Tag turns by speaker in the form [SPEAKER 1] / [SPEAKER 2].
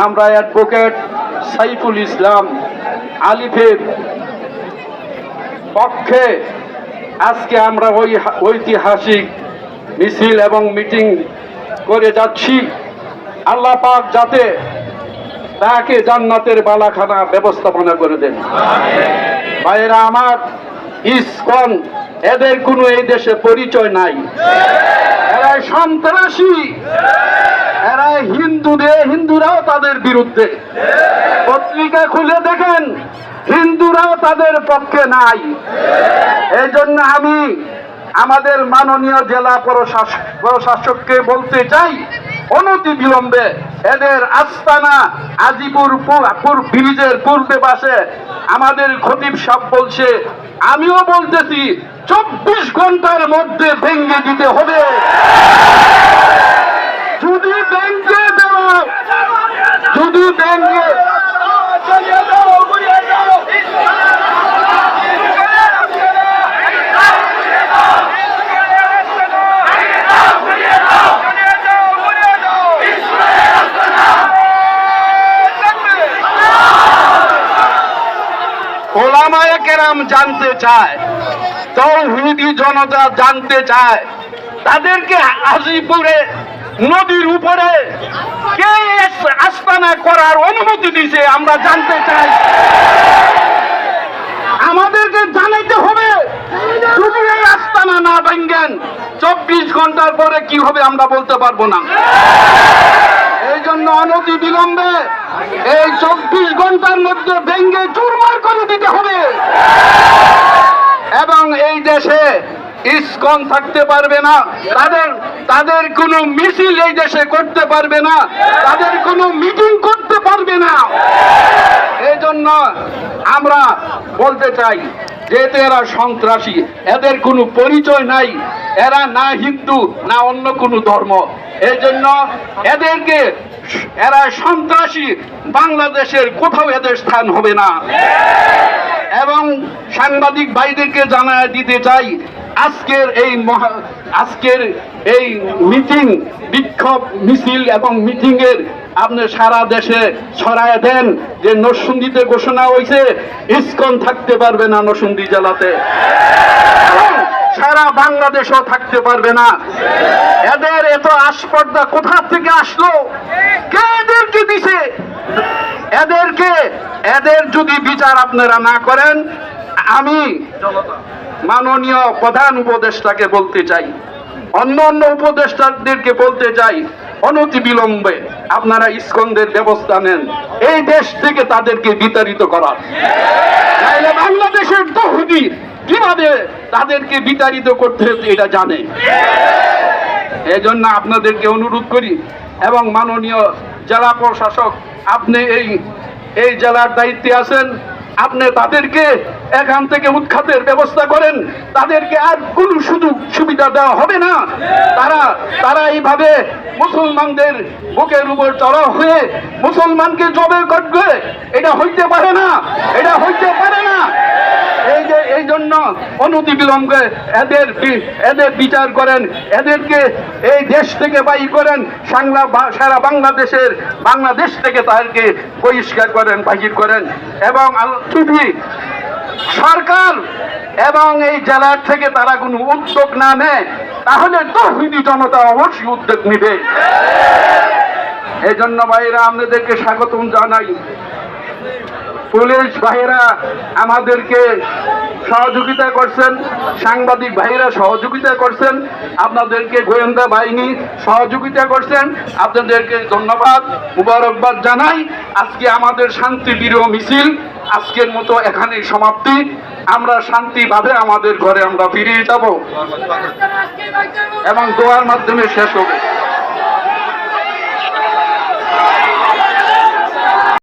[SPEAKER 1] আমরা অ্যাডভোকেট সাইফুল ইসলাম আলিফের পক্ষে আজকে আমরা ওই ঐতিহাসিক মিছিল এবং মিটিং করে যাচ্ছি। আল্লাহ পাক যাতে তাকে জান্নাতের বালাখানা ব্যবস্থাপনা করে দেন। ভাইয়েরা আমার, ইসকন এদের কোনো এই দেশে পরিচয় নাই। এরা সন্ত্রাসী, এরা হিন্দুরাও তাদের বিরুদ্ধে। পত্রিকা খুলে দেখেন, হিন্দুরাও তাদের পক্ষে নাই। এই জন্য আমি আমাদের মাননীয় জেলা প্রশাসককে বলতে চাই, অনতি বিলম্বে এদের আস্তানা আজিপুর ব্রিজের পূর্বে পাশে আমাদের খতিব সাহেব বলছে, আমিও বলতেছি 24 ঘন্টার মধ্যে ভেঙে দিতে হবে। যদি ভেঙে দেওয়া, যদি ভেঙে ওলামায়ে কেরাম জানতে চায়, তৌহিদি জনতা জানতে চায়, তাদেরকে আজিপুরে নদীর উপরে কে আস্তানা করার অনুমতি দিয়েছে আমরা জানতে চাই। আমাদেরকে জানাইতে হবে। যদি এই আস্তানা না ভাঙেন 24 ঘন্টার পরে কি হবে আমরা বলতে পারবো না। এই জন্য অনতি বিলম্বে এই 24 ঘন্টার মধ্যে ভেঙে চুরমার করে দিতে হবে। এবং এই দেশে ইসকন থাকতে পারবে না, তাদের কোনো মিছিল এই দেশে করতে পারবে না, তাদের কোনো মিটিং করতে পারবে না। এই জন্য আমরা বলতে চাই, যেহেতু এরা সন্ত্রাসী, এদের কোনো পরিচয় নাই, এরা না হিন্দু না অন্য কোনো ধর্ম, এই জন্য এরা সন্ত্রাসী, বাংলাদেশের কোথাও এদের স্থান হবে না। এবং সাংবাদিক ভাইদেরকে জানায় দিতে চাই, আজকের এই মিটিং, বিক্ষোভ মিছিল এবং মিটিং এর আপনি সারা দেশে ছড়ায় দেন যে নরসিংদীতে ঘোষণা হয়েছে ইসকন থাকতে পারবে না নরসিংদী জেলাতে, সারা বাংলাদেশও থাকতে পারবে না। এদের এত আস্পর্ধা কোথা থেকে আসলো? কে এদেরকে দিছে? এদের যদি বিচার আপনারা না করেন, আমি মাননীয় প্রধান উপদেষ্টাকে বলতে চাই, অন্য উপদেষ্টাদেরকে বলতে চাই, অনতি বিলম্বে আপনারা ইসকনদের ব্যবস্থা নেন, এই দেশ থেকে তাদেরকে বিতাড়িত করার। তাহলে বাংলাদেশের তৌহিদি কিভাবে তাদেরকে বিতাড়িত করতে হচ্ছে এটা জানে। এই জন্য আপনাদেরকে অনুরোধ করি, এবং মাননীয় জেলা প্রশাসক, আপনি এই জেলার দায়িত্বে আছেন, আপনি তাদেরকে এখান থেকে উৎখাতের ব্যবস্থা করেন। তাদেরকে আর কোনো সুযোগ সুবিধা দেওয়া হবে না। তারা এইভাবে মুসলমানদের বুকের উপর চড়াও হয়ে মুসলমানকে জবে করবে, এটা হইতে পারে না, এটা হইতে পারে না। এই জন্য অনতি বিলম্বে এদের বিচার করেন, এদেরকে এই দেশ থেকে বাহির করেন, সারা বাংলাদেশ থেকে তাদেরকে বহিষ্কার করেন, বাহির করেন। এবং যদি সরকার এবং এই জেলার থেকে তারা কোনো উদ্যোগ না নেয়, তাহলে তৌহিদি জনতা অবশ্যই উদ্যোগ নিবে। এই জন্য ভাইরা আপনাদেরকে স্বাগতম জানাই। পুলিশ ভাইরা আমাদেরকে সহযোগিতা করছেন, সাংবাদিক ভাইরা সহযোগিতা করছেন, আপনাদেরকে গোয়েন্দা বাহিনী সহযোগিতা করছেন, আপনাদেরকে ধন্যবাদ, মুবারকবাদ জানাই। আজকে আমাদের শান্তিপ্রিয় মিছিল আজকের মতো এখানেই সমাপ্তি। আমরা শান্তিভাবে আমাদের ঘরে আমরা ফিরে যাব এবং দোয়ার মাধ্যমে শেষ হবে।